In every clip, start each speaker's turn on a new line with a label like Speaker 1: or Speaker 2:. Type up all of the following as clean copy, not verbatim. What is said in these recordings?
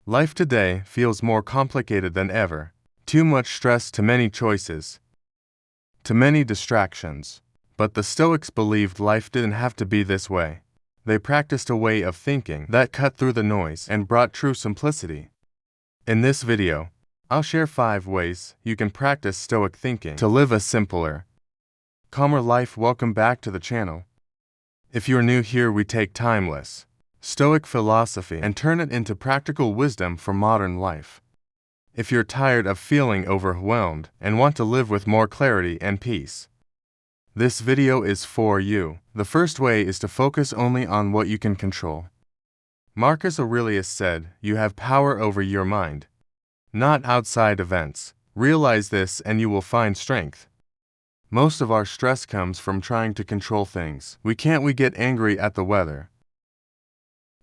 Speaker 1: Life today feels more complicated than ever. Too much stress, too many choices, too many distractions. But the Stoics believed life didn't have to be this way. They practiced a way of thinking that cut through the noise and brought true simplicity. In this video, I'll share 5 ways you can practice Stoic thinking to live a simpler, calmer life. Welcome back to the channel. If you're new here, we take timeless Stoic philosophy and turn it into practical wisdom for modern life. If you're tired of feeling overwhelmed and want to live with more clarity and peace, this video is for you. The first way is to focus only on what you can control. Marcus Aurelius said, "You have power over your mind, not outside events. Realize this and you will find strength." Most of our stress comes from trying to control things. We get angry at the weather,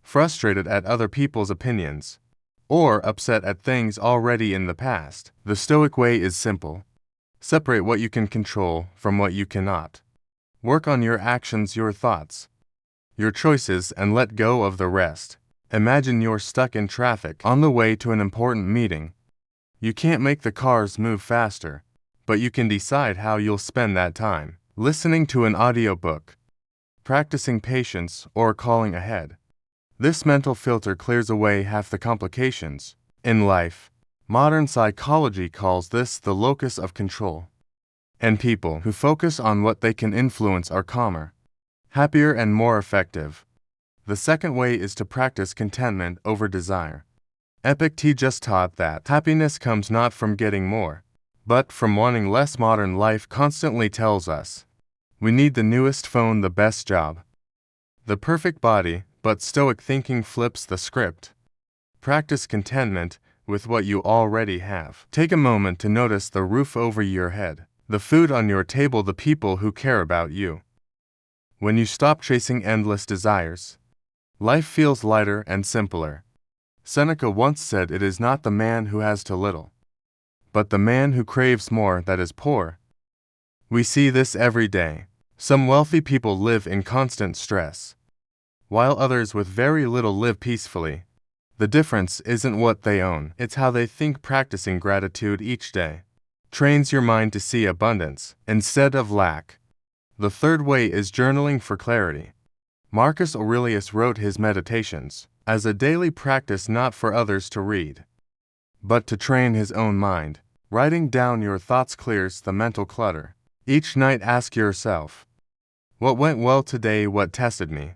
Speaker 1: frustrated at other people's opinions, or upset at things already in the past. The Stoic way is simple. Separate what you can control from what you cannot. Work on your actions, your thoughts, your choices, and let go of the rest. Imagine you're stuck in traffic on the way to an important meeting. You can't make the cars move faster, but you can decide how you'll spend that time. Listening to an audiobook, practicing patience, or calling ahead. This mental filter clears away half the complications in life. Modern psychology calls this the locus of control. And people who focus on what they can influence are calmer, happier, and more effective. The second way is to practice contentment over desire. Epictetus taught that happiness comes not from getting more, but from wanting less. Modern life constantly tells us we need the newest phone, the best job, the perfect body, but Stoic thinking flips the script. Practice contentment with what you already have. Take a moment to notice the roof over your head, the food on your table, the people who care about you. When you stop chasing endless desires, life feels lighter and simpler. Seneca once said, "It is not the man who has too little, but the man who craves more that is poor." We see this every day. Some wealthy people live in constant stress, while others with very little live peacefully. The difference isn't what they own, it's how they think. Practicing gratitude each day trains your mind to see abundance instead of lack. The third way is journaling for clarity. Marcus Aurelius wrote his meditations as a daily practice, not for others to read, but to train his own mind. Writing down your thoughts clears the mental clutter. Each night ask yourself, what went well today, what tested me,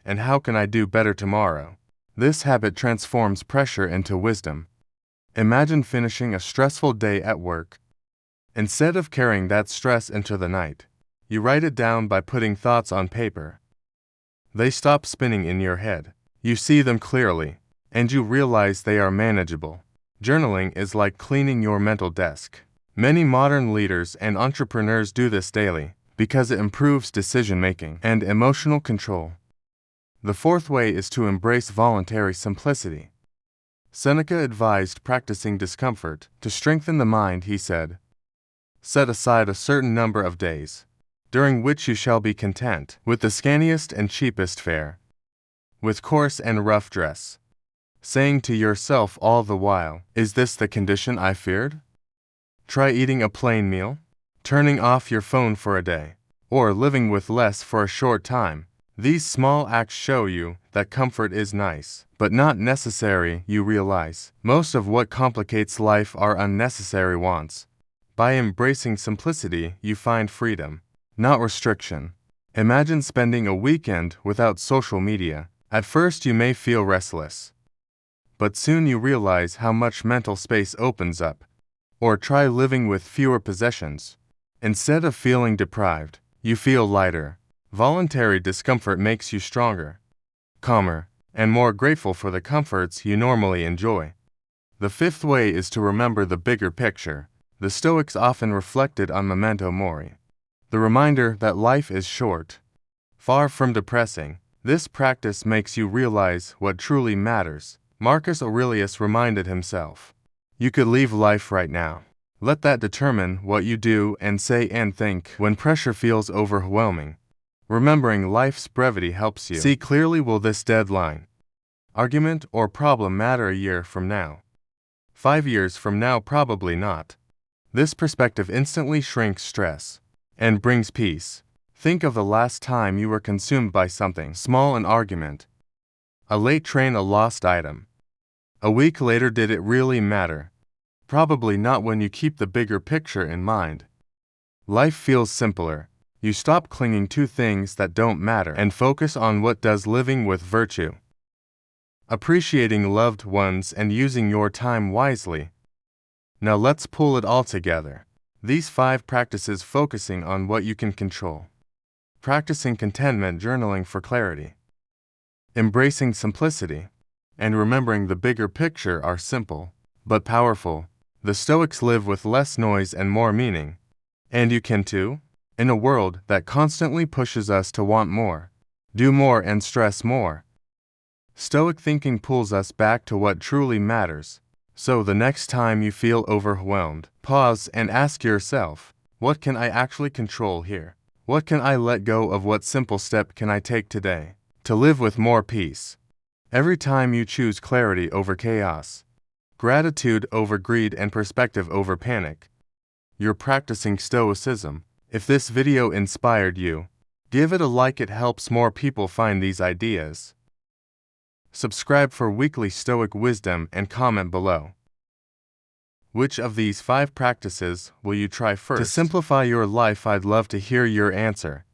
Speaker 1: and how can I do better tomorrow? This habit transforms pressure into wisdom. Imagine finishing a stressful day at work. Instead of carrying that stress into the night, you write it down. By putting thoughts on paper, they stop spinning in your head. You see them clearly, and you realize they are manageable. Journaling is like cleaning your mental desk. Many modern leaders and entrepreneurs do this daily because it improves decision-making and emotional control. The fourth way is to embrace voluntary simplicity. Seneca advised practicing discomfort to strengthen the mind. He said, "Set aside a certain number of days, during which you shall be content with the scantiest and cheapest fare, with coarse and rough dress, saying to yourself all the while, 'Is this the condition I feared?' Try eating a plain meal, turning off your phone for a day, or living with less for a short time. These small acts show you that comfort is nice, but not necessary. You realize most of what complicates life are unnecessary wants. By embracing simplicity, you find freedom, not restriction. Imagine spending a weekend without social media. At first you may feel restless, but soon you realize how much mental space opens up. Or try living with fewer possessions. Instead of feeling deprived, you feel lighter. Voluntary discomfort makes you stronger, calmer, and more grateful for the comforts you normally enjoy. The fifth way is to remember the bigger picture. The Stoics often reflected on memento mori, the reminder that life is short. Far from depressing, this practice makes you realize what truly matters. Marcus Aurelius reminded himself, "You could leave life right now." Let that determine what you do and say and think when pressure feels overwhelming. Remembering life's brevity helps you see clearly. Will this deadline argument, or problem matter a year from now? 5 years from now, probably not. This perspective instantly shrinks stress and brings peace. Think of the last time you were consumed by something small: an argument, a late train, a lost item. A week later, did it really matter? Probably not when you keep the bigger picture in mind. Life feels simpler. You stop clinging to things that don't matter and focus on what does: living with virtue, appreciating loved ones, and using your time wisely. Now let's pull it all together. These 5 practices: focusing on what you can control, practicing contentment, journaling for clarity, embracing simplicity, and remembering the bigger picture are simple but powerful. The Stoics live with less noise and more meaning. And you can too. In a world that constantly pushes us to want more, do more, and stress more, Stoic thinking pulls us back to what truly matters. So the next time you feel overwhelmed, pause and ask yourself, what can I actually control here? What can I let go of? What simple step can I take today to live with more peace? Every time you choose clarity over chaos, gratitude over greed, and perspective over panic, you're practicing Stoicism. If this video inspired you, give it a like. It helps more people find these ideas. Subscribe for weekly Stoic wisdom and comment below. Which of these 5 practices will you try first to simplify your life? I'd love to hear your answer.